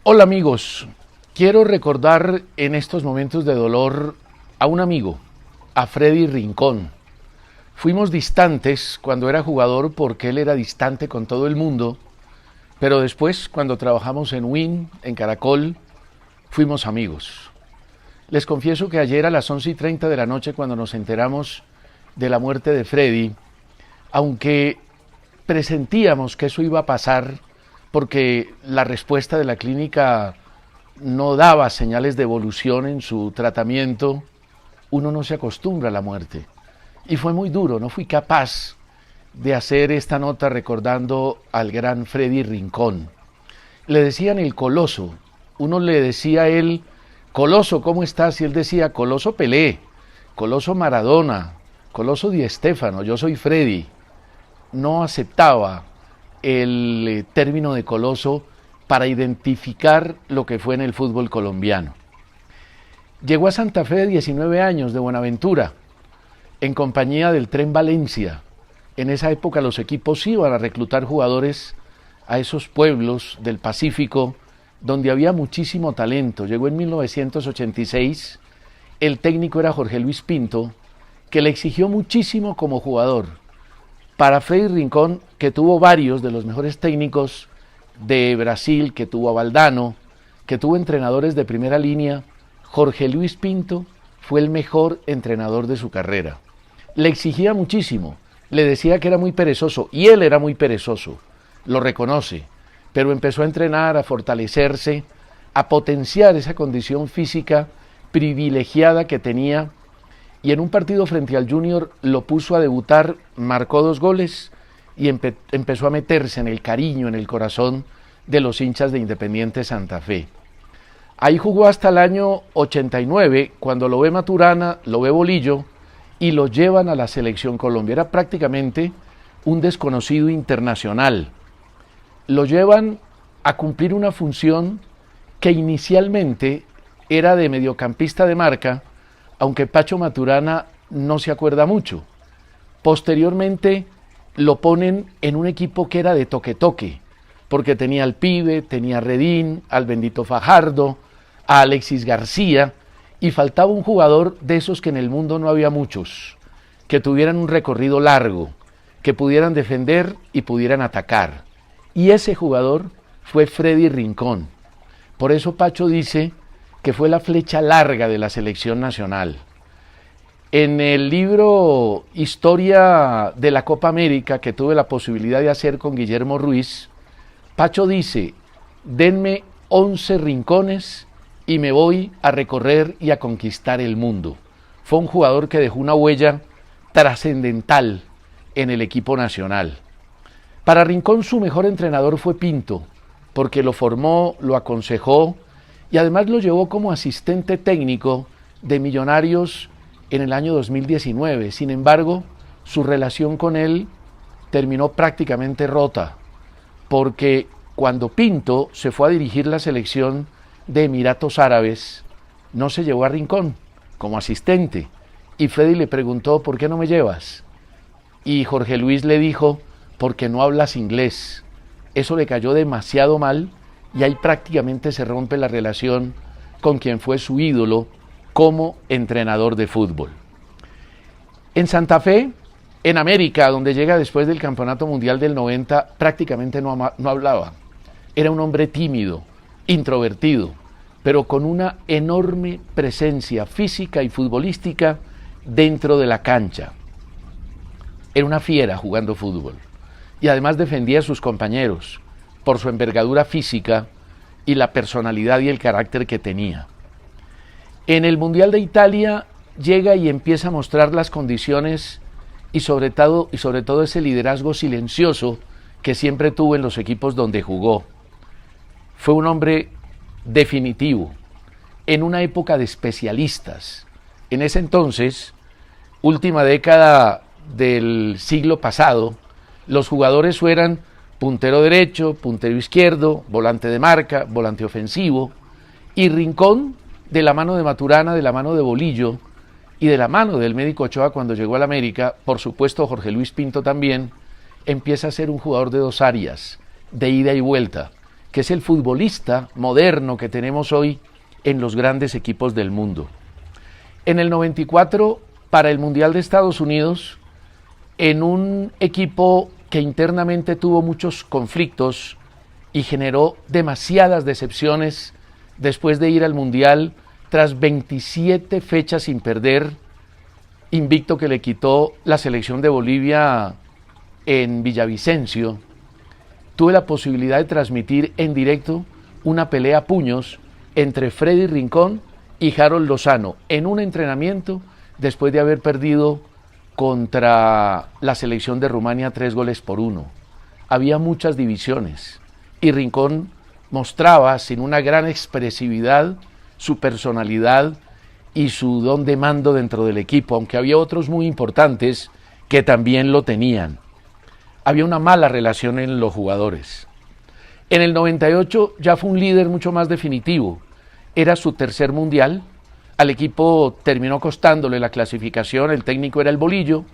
Hola amigos, quiero recordar en estos momentos de dolor a un amigo, a Freddy Rincón. Fuimos distantes cuando era jugador porque él era distante con todo el mundo, pero después cuando trabajamos en Win, en Caracol, fuimos amigos. Les confieso que ayer a las 11:30 de la noche cuando nos enteramos de la muerte de Freddy, aunque presentíamos que eso iba a pasar, porque la respuesta de la clínica no daba señales de evolución en su tratamiento, uno no se acostumbra a la muerte. Y fue muy duro, no fui capaz de hacer esta nota recordando al gran Freddy Rincón. Le decían el Coloso, uno le decía a él, Coloso, ¿cómo estás? Y él decía, Coloso Pelé, Coloso Maradona, Coloso Di Stéfano, yo soy Freddy. No aceptaba el término de Coloso para identificar lo que fue en el fútbol colombiano. Llegó a Santa Fe de 19 años, de Buenaventura, en compañía del Tren Valencia. En esa época los equipos iban a reclutar jugadores a esos pueblos del Pacífico donde había muchísimo talento. Llegó en 1986, el técnico era Jorge Luis Pinto, que le exigió muchísimo como jugador. Para Freddy Rincón, que tuvo varios de los mejores técnicos de Brasil, que tuvo a Valdano, que tuvo entrenadores de primera línea, Jorge Luis Pinto fue el mejor entrenador de su carrera. Le exigía muchísimo, le decía que era muy perezoso, y él era muy perezoso, lo reconoce, pero empezó a entrenar, a fortalecerse, a potenciar esa condición física privilegiada que tenía, y en un partido frente al Junior lo puso a debutar, marcó 2 goles y empezó a meterse en el cariño, en el corazón de los hinchas de Independiente Santa Fe. Ahí jugó hasta el año 89, cuando lo ve Maturana, lo ve Bolillo y lo llevan a la Selección Colombia. Era prácticamente un desconocido internacional. Lo llevan a cumplir una función que inicialmente era de mediocampista de marca, aunque Pacho Maturana no se acuerda mucho. Posteriormente lo ponen en un equipo que era de toque-toque, porque tenía al Pibe, tenía a Redín, al Bendito Fajardo, a Alexis García, y faltaba un jugador de esos que en el mundo no había muchos, que tuvieran un recorrido largo, que pudieran defender y pudieran atacar. Y ese jugador fue Freddy Rincón. Por eso Pacho dice que fue la flecha larga de la selección nacional. En el libro Historia de la Copa América, que tuve la posibilidad de hacer con Guillermo Ruiz, Pacho dice, denme 11 rincones y me voy a recorrer y a conquistar el mundo. Fue un jugador que dejó una huella trascendental en el equipo nacional. Para Rincón su mejor entrenador fue Pinto, porque lo formó, lo aconsejó, y además lo llevó como asistente técnico de Millonarios en el año 2019. Sin embargo, su relación con él terminó prácticamente rota, porque cuando Pinto se fue a dirigir la selección de Emiratos Árabes, no se llevó a Rincón como asistente, y Freddy le preguntó, ¿por qué no me llevas? Y Jorge Luis le dijo, porque no hablas inglés. Eso le cayó demasiado mal, y ahí prácticamente se rompe la relación con quien fue su ídolo como entrenador de fútbol. En Santa Fe, en América, donde llega después del Campeonato Mundial del 90, prácticamente no hablaba. Era un hombre tímido, introvertido, pero con una enorme presencia física y futbolística dentro de la cancha. Era una fiera jugando fútbol, y además defendía a sus compañeros por su envergadura física y la personalidad y el carácter que tenía. En el Mundial de Italia llega y empieza a mostrar las condiciones y sobre todo ese liderazgo silencioso que siempre tuvo en los equipos donde jugó. Fue un hombre definitivo, en una época de especialistas. En ese entonces, última década del siglo pasado, los jugadores eran puntero derecho, puntero izquierdo, volante de marca, volante ofensivo, y Rincón, de la mano de Maturana, de la mano de Bolillo y de la mano del médico Ochoa cuando llegó al América, por supuesto Jorge Luis Pinto también, empieza a ser un jugador de 2 áreas, de ida y vuelta, que es el futbolista moderno que tenemos hoy en los grandes equipos del mundo. En el 94, para el Mundial de Estados Unidos, en un equipo que internamente tuvo muchos conflictos y generó demasiadas decepciones después de ir al Mundial tras 27 fechas sin perder, invicto que le quitó la selección de Bolivia en Villavicencio, tuve la posibilidad de transmitir en directo una pelea a puños entre Freddy Rincón y Harold Lozano en un entrenamiento después de haber perdido contra la selección de Rumania 3-1. Había muchas divisiones y Rincón mostraba sin una gran expresividad su personalidad y su don de mando dentro del equipo, aunque había otros muy importantes que también lo tenían. Había una mala relación en los jugadores. En el 98 ya fue un líder mucho más definitivo. Era su tercer mundial. Al equipo terminó costándole la clasificación, el técnico era el Bolillo,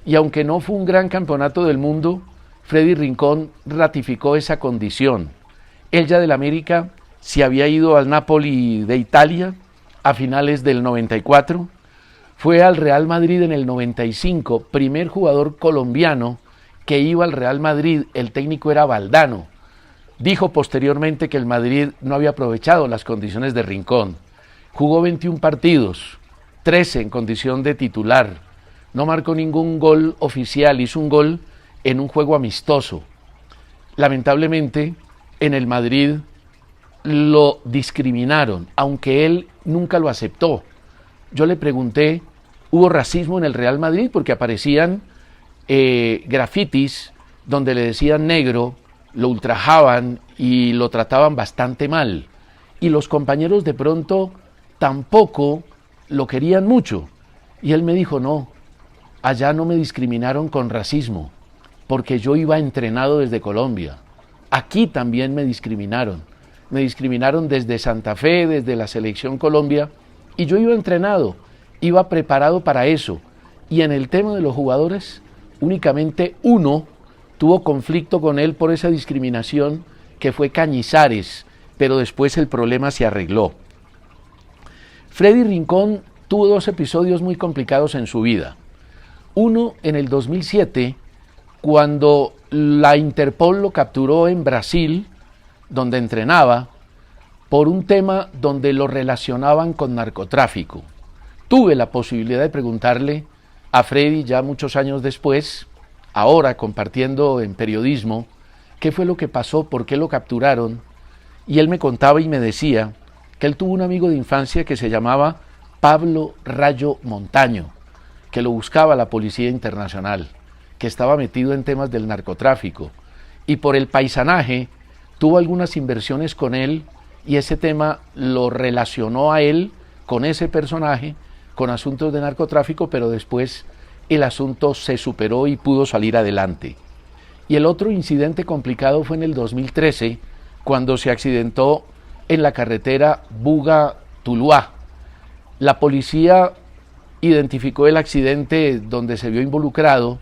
y aunque no fue un gran campeonato del mundo, Freddy Rincón ratificó esa condición. Él ya del América se había ido al Napoli de Italia a finales del 94, fue al Real Madrid en el 95, primer jugador colombiano que iba al Real Madrid, el técnico era Valdano. Dijo posteriormente que el Madrid no había aprovechado las condiciones de Rincón. Jugó 21 partidos, 13 en condición de titular. No marcó ningún gol oficial, hizo un gol en un juego amistoso. Lamentablemente, en el Madrid lo discriminaron, aunque él nunca lo aceptó. Yo le pregunté, ¿hubo racismo en el Real Madrid? Porque aparecían grafitis donde le decían negro, lo ultrajaban y lo trataban bastante mal. Y los compañeros de pronto tampoco lo querían mucho. Y él me dijo, no, allá no me discriminaron con racismo, porque yo iba entrenado desde Colombia. Aquí también me discriminaron desde Santa Fe, desde la Selección Colombia, y yo iba entrenado, iba preparado para eso. Y en el tema de los jugadores, únicamente uno tuvo conflicto con él por esa discriminación, que fue Cañizares, pero después el problema se arregló. Freddy Rincón tuvo dos episodios muy complicados en su vida. Uno en el 2007, cuando la Interpol lo capturó en Brasil, donde entrenaba, por un tema donde lo relacionaban con narcotráfico. Tuve la posibilidad de preguntarle a Freddy ya muchos años después, ahora compartiendo en periodismo, qué fue lo que pasó, por qué lo capturaron, y él me contaba y me decía que él tuvo un amigo de infancia que se llamaba Pablo Rayo Montaño, que lo buscaba la Policía Internacional, que estaba metido en temas del narcotráfico, y por el paisanaje tuvo algunas inversiones con él, y ese tema lo relacionó a él con ese personaje, con asuntos de narcotráfico, pero después el asunto se superó y pudo salir adelante. Y el otro incidente complicado fue en el 2013, cuando se accidentó en la carretera Buga-Tuluá. La policía identificó el accidente donde se vio involucrado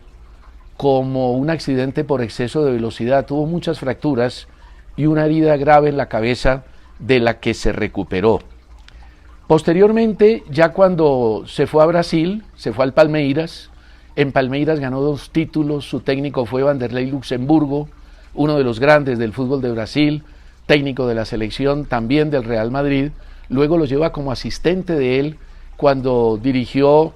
como un accidente por exceso de velocidad. Tuvo muchas fracturas y una herida grave en la cabeza de la que se recuperó. Posteriormente, ya cuando se fue a Brasil, se fue al Palmeiras. En Palmeiras ganó 2 títulos, su técnico fue Vanderlei Luxemburgo, uno de los grandes del fútbol de Brasil, técnico de la selección también del Real Madrid. Luego lo lleva como asistente de él cuando dirigió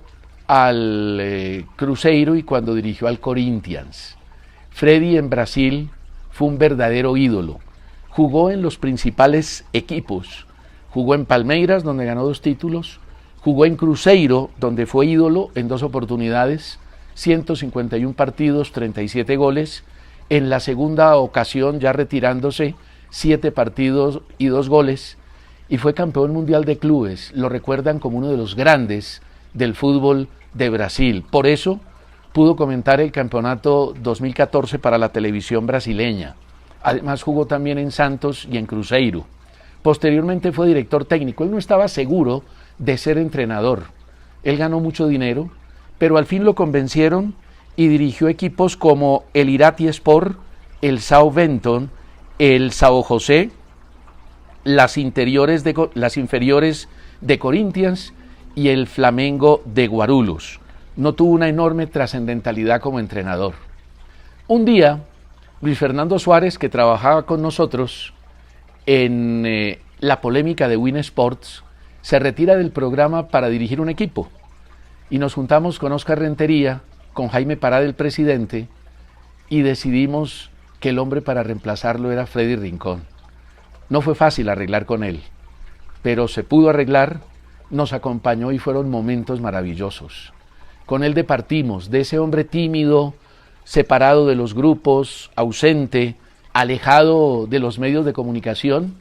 al Cruzeiro y cuando dirigió al Corinthians. Freddy en Brasil fue un verdadero ídolo. Jugó en los principales equipos. Jugó en Palmeiras, donde ganó 2 títulos. Jugó en Cruzeiro, donde fue ídolo en 2 oportunidades. 151 partidos, 37 goles. En la segunda ocasión, ya retirándose, 7 partidos y 2 goles. Y fue campeón mundial de clubes. Lo recuerdan como uno de los grandes del fútbol de Brasil. Por eso pudo comentar el campeonato 2014 para la televisión brasileña. Además jugó también en Santos y en Cruzeiro. Posteriormente fue director técnico. Él no estaba seguro de ser entrenador. Él ganó mucho dinero, pero al fin lo convencieron y dirigió equipos como el Irati Sport, el Southampton, el Sao José, las inferiores de Corinthians y el Flamengo de Guarulhos. No tuvo una enorme trascendentalidad como entrenador. Un día, Luis Fernando Suárez, que trabajaba con nosotros en la polémica de Win Sports, se retira del programa para dirigir un equipo. Y nos juntamos con Óscar Rentería, con Jaime Parada, el presidente, y decidimos que el hombre para reemplazarlo era Freddy Rincón. No fue fácil arreglar con él, pero se pudo arreglar, nos acompañó y fueron momentos maravillosos. Con él departimos de ese hombre tímido, separado de los grupos, ausente, alejado de los medios de comunicación.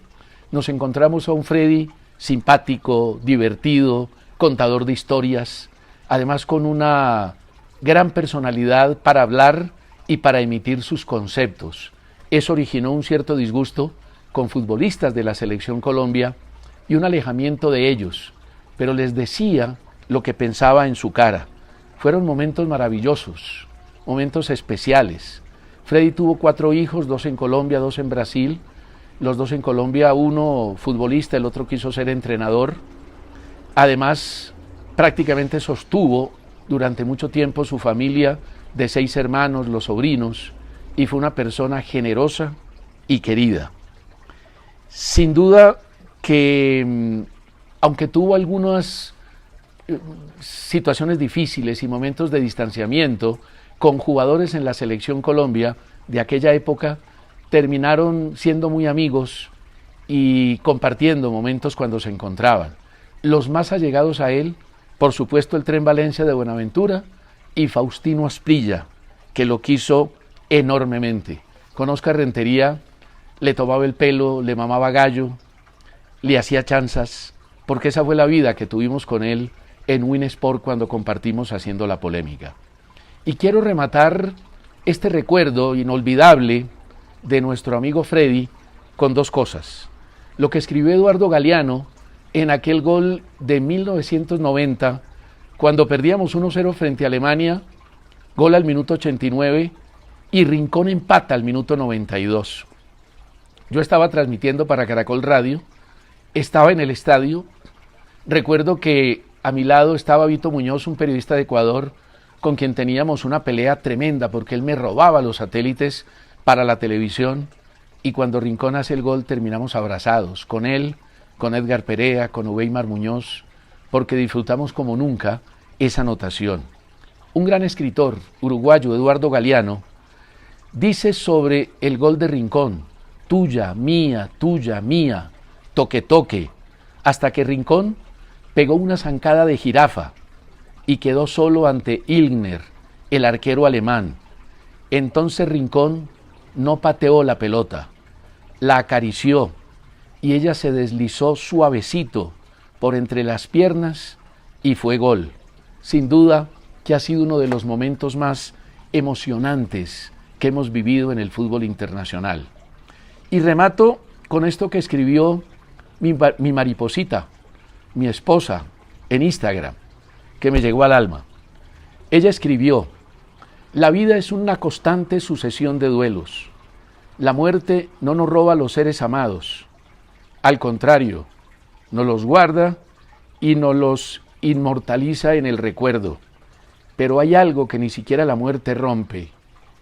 Nos encontramos a un Freddy simpático, divertido, contador de historias, además con una gran personalidad para hablar y para emitir sus conceptos. Eso originó un cierto disgusto con futbolistas de la Selección Colombia y un alejamiento de ellos, pero les decía lo que pensaba en su cara. Fueron momentos maravillosos, momentos especiales. Freddy tuvo 4 hijos, 2 en Colombia, 2 en Brasil. Los 2 en Colombia, uno futbolista, el otro quiso ser entrenador. Además, prácticamente sostuvo durante mucho tiempo su familia de 6 hermanos, los sobrinos, y fue una persona generosa y querida. Sin duda que, aunque tuvo algunas situaciones difíciles y momentos de distanciamiento con jugadores en la Selección Colombia de aquella época, terminaron siendo muy amigos y compartiendo momentos cuando se encontraban. Los más allegados a él, por supuesto, el Tren Valencia de Buenaventura y Faustino Asprilla, que lo quiso enormemente. Con Óscar Rentería le tomaba el pelo, le mamaba gallo, le hacía chanzas, porque esa fue la vida que tuvimos con él en Win Sport cuando compartimos haciendo la polémica. Y quiero rematar este recuerdo inolvidable de nuestro amigo Freddy con 2 cosas. Lo que escribió Eduardo Galeano en aquel gol de 1990, cuando perdíamos 1-0 frente a Alemania, gol al minuto 89 y Rincón empata al minuto 92. Yo estaba transmitiendo para Caracol Radio, estaba en el estadio, recuerdo que a mi lado estaba Vito Muñoz, un periodista de Ecuador, con quien teníamos una pelea tremenda porque él me robaba los satélites para la televisión, y cuando Rincón hace el gol terminamos abrazados, con él, con Edgar Perea, con Uweimar Muñoz, porque disfrutamos como nunca esa anotación. Un gran escritor uruguayo, Eduardo Galeano, dice sobre el gol de Rincón: tuya, mía, toque, toque, hasta que Rincón pegó una zancada de jirafa y quedó solo ante Ilgner, el arquero alemán. Entonces Rincón no pateó la pelota, la acarició y ella se deslizó suavecito por entre las piernas y fue gol. Sin duda que ha sido uno de los momentos más emocionantes que hemos vivido en el fútbol internacional. Y remato con esto que escribió mi mariposita, mi esposa, en Instagram, que me llegó al alma. Ella escribió: la vida es una constante sucesión de duelos. La muerte no nos roba a los seres amados. Al contrario, nos los guarda y nos los inmortaliza en el recuerdo. Pero hay algo que ni siquiera la muerte rompe: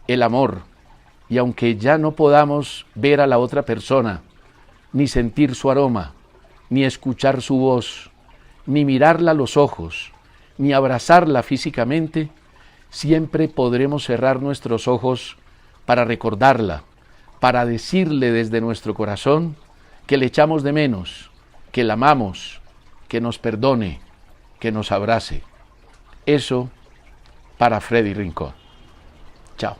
el amor. Y aunque ya no podamos ver a la otra persona, ni sentir su aroma, ni escuchar su voz, ni mirarla a los ojos, ni abrazarla físicamente, siempre podremos cerrar nuestros ojos para recordarla, para decirle desde nuestro corazón que le echamos de menos, que la amamos, que nos perdone, que nos abrace. Eso para Freddy Rincón. Chao.